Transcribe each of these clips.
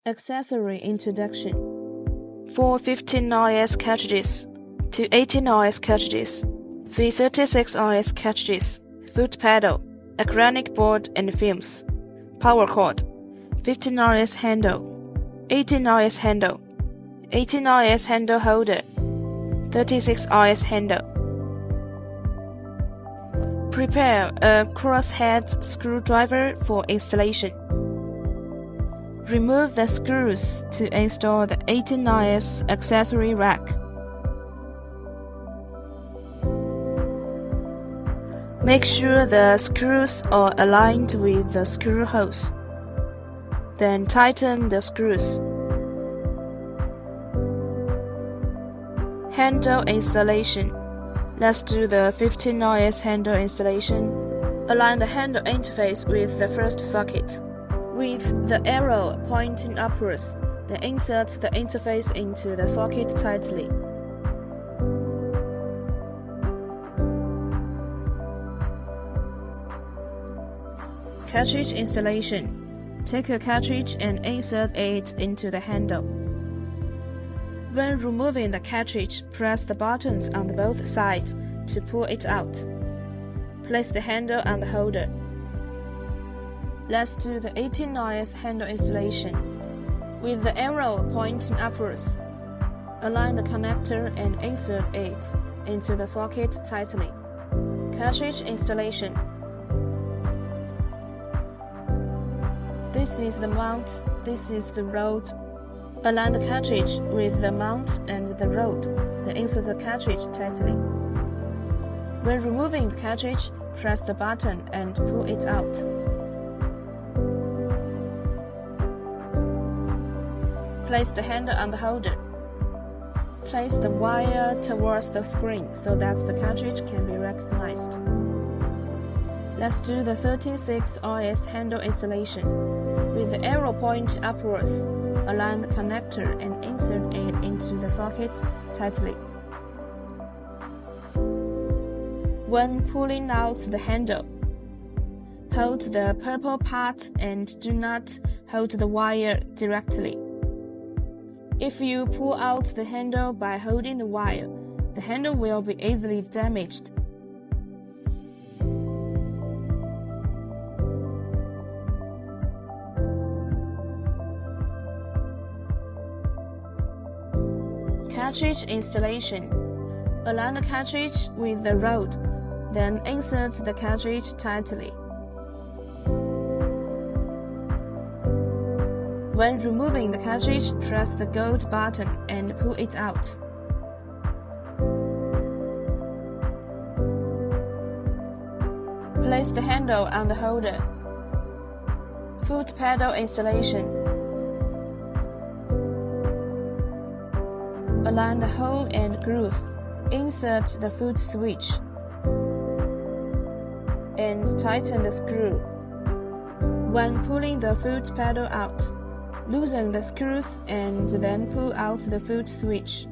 Accessory introduction. For 15 RS cartridges to 18 RS cartridges, V36 RS cartridges, foot pedal, acrylic board and films, power cord, 15 RS handle, 18 RS handle, 18 RS handle holder, 36 RS handle. Prepare a crosshead screwdriver for installation. Remove the screws to install the 18 RS accessory rack. Make sure the screws are aligned with the screw holes. Then tighten the screws. Handle installation. Let's do the 15 RS handle installation. Align the handle interface with the first socket. With the arrow pointing upwards, then insert the interface into the socket tightly. Cartridge installation. Take a cartridge and insert it into the handle. When removing the cartridge, press the buttons on both sides to pull it out. Place the handle on the holder. Let's do the 18 RS handle installation. With the arrow pointing upwards, align the connector and insert it into the socket tightly. Cartridge installation. This is the mount, this is the rod. Align the cartridge with the mount and the rod, then insert the cartridge tightly. When removing the cartridge, press the button and pull it out. Place the handle on the holder. Place the wire towards the screen so that the cartridge can be recognized. Let's do the 36 RS handle installation. With the arrow point upwards, align the connector and insert it into the socket tightly. When pulling out the handle, hold the purple part and do not hold the wire directly. If you pull out the handle by holding the wire, the handle will be easily damaged. Cartridge installation. Align the cartridge with the rod, then insert the cartridge tightly. When removing the cartridge, press the gold button and pull it out. Place the handle on the holder. Foot pedal installation. Align the hole and groove. Insert the foot switch and tighten the screw. When pulling the foot pedal out, loosen the screws and then pull out the foot switch.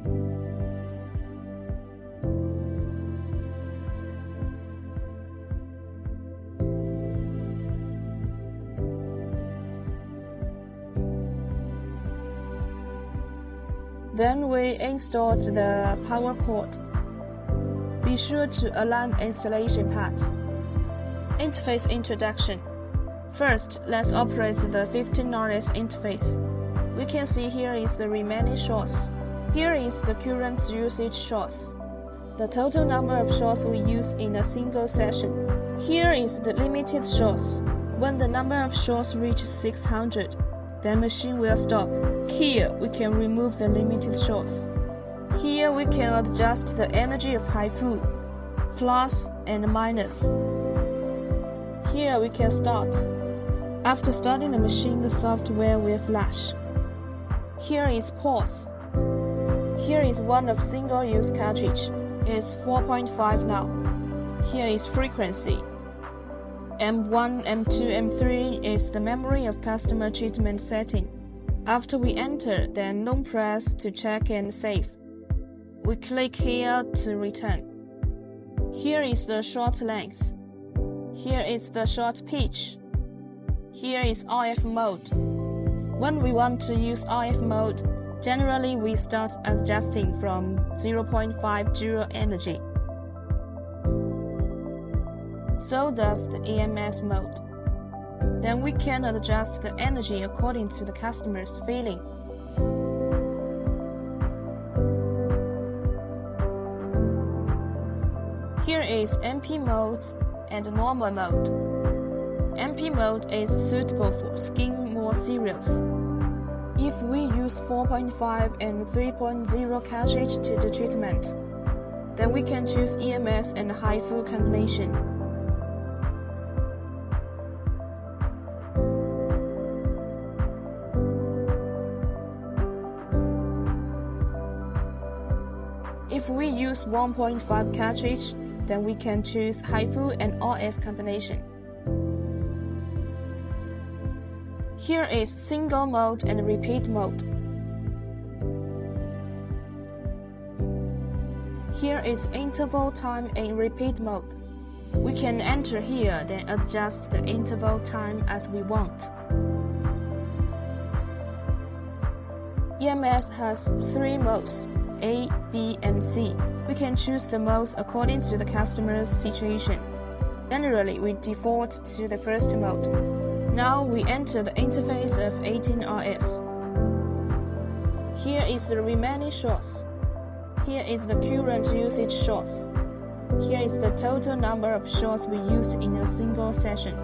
Then we installed the power cord. Be sure to align the installation part. Interface introduction. First, let's operate the 15 RS interface. We can see here is the remaining shorts. Here is the current usage shorts. The total number of shorts we use in a single session. Here is the limited shorts. When the number of shorts reaches 600, the machine will stop. Here, we can remove the limited shorts. Here, we can adjust the energy of HIFU, plus and minus. Here, we can start. After starting the machine, the software will flash. Here is pause. Here is one of single-use cartridge. It is 4.5 now. Here is frequency. M1, M2, M3 is the memory of customer treatment setting. After we enter, then long press to check and save. We click here to return. Here is the short length. Here is the short pitch. Here is RF mode. When we want to use RF mode, generally we start adjusting from 0.5 joule energy. So does the EMS mode. Then we can adjust the energy according to the customer's feeling. Here is MP mode and normal mode. MP mode is suitable for skin more serious. If we use 4.5 and 3.0 cartridge to the treatment, then we can choose EMS and HIFU combination. If we use 1.5 cartridge, then we can choose HIFU and RF combination. Here is single mode and repeat mode. Here is interval time in repeat mode. We can enter here, then adjust the interval time as we want. EMS has 3 modes, A, B, and C. We can choose the modes according to the customer's situation. Generally, we default to the first mode. Now we enter the interface of 18RS. Here is the remaining shots. Here is the current usage shots. Here is the total number of shots we used in a single session.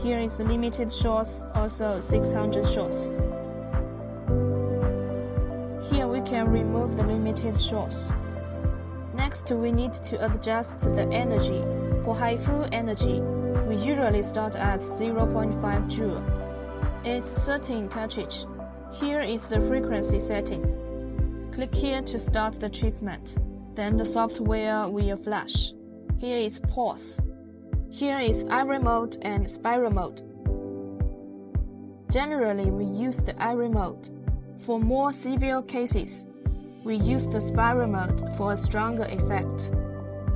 Here is the limited shots, also 600 shots. Here we can remove the limited shots. Next, we need to adjust the energy. For HIFU energy, we usually start at 0.5 joule. It's 13 cartridge. Here is the frequency setting. Click here to start the treatment. Then the software will flash. Here is pause. Here is iron mode and spiral mode. Generally, we use the iron mode. For more severe cases, we use the spiral mode for a stronger effect.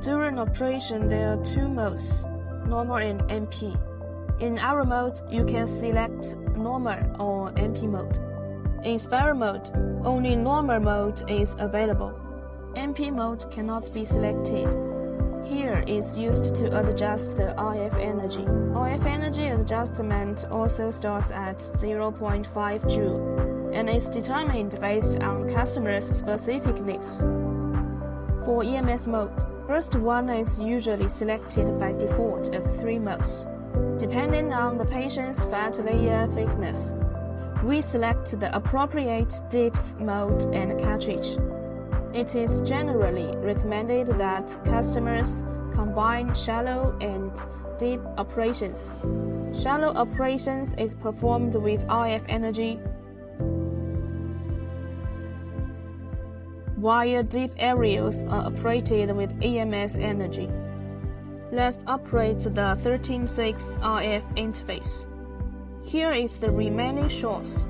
During operation, there are 2 modes, normal and MP. In iron mode, you can select normal or MP mode. In spiral mode, only normal mode is available. MP mode cannot be selected. Here is used to adjust the RF energy. RF energy adjustment also starts at 0.5 joule and is determined based on customer's specific needs. For EMS mode, first one is usually selected by default of 3 modes. Depending on the patient's fat layer thickness, we select the appropriate depth mode and cartridge. It is generally recommended that customers combine shallow and deep operations. Shallow operations is performed with RF energy, while deep areas are operated with EMS energy. Let's operate the 13.6 RF interface. Here is the remaining shots,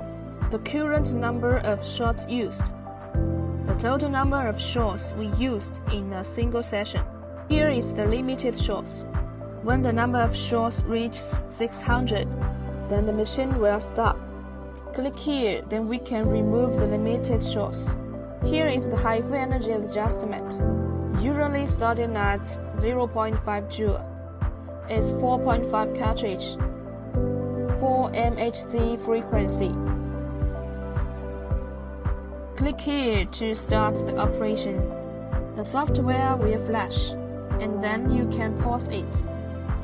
the current number of shots used, the total number of shots we used in a single session. Here is the limited shots. When the number of shots reaches 600, then the machine will stop. Click here, then we can remove the limited shots. Here is the HIFU energy adjustment, usually starting at 0.5 joule. It's 4.5 cartridge, 4 MHz frequency. Click here to start the operation. The software will flash, and then you can pause it.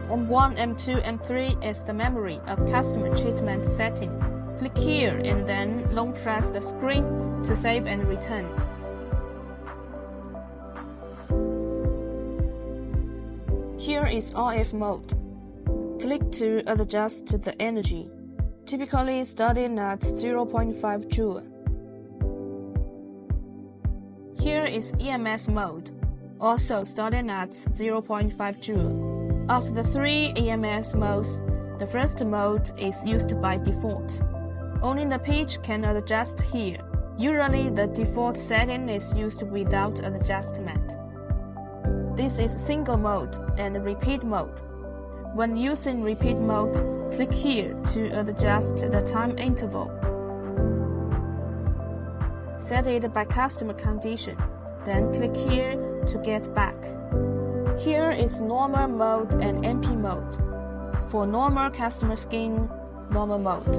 M1, M2, M3 is the memory of customer treatment setting. Click here and then long press the screen to save and return. Here is RF mode. Click to adjust the energy, typically starting at 0.5 joule. Here is EMS mode, also starting at 0.5 joule. Of the 3 EMS modes, the first mode is used by default. Only the pitch can adjust here. Usually, the default setting is used without adjustment. This is single mode and repeat mode. When using repeat mode, click here to adjust the time interval. Set it by customer condition, then click here to get back. Here is normal mode and MP mode. For normal customer skin, normal mode.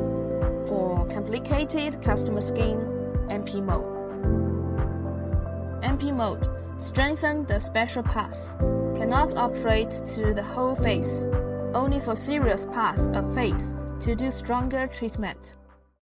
For complicated customer skin, MP mode. MP mode, strengthen the special parts. Cannot operate to the whole face, only for serious parts of face to do stronger treatment.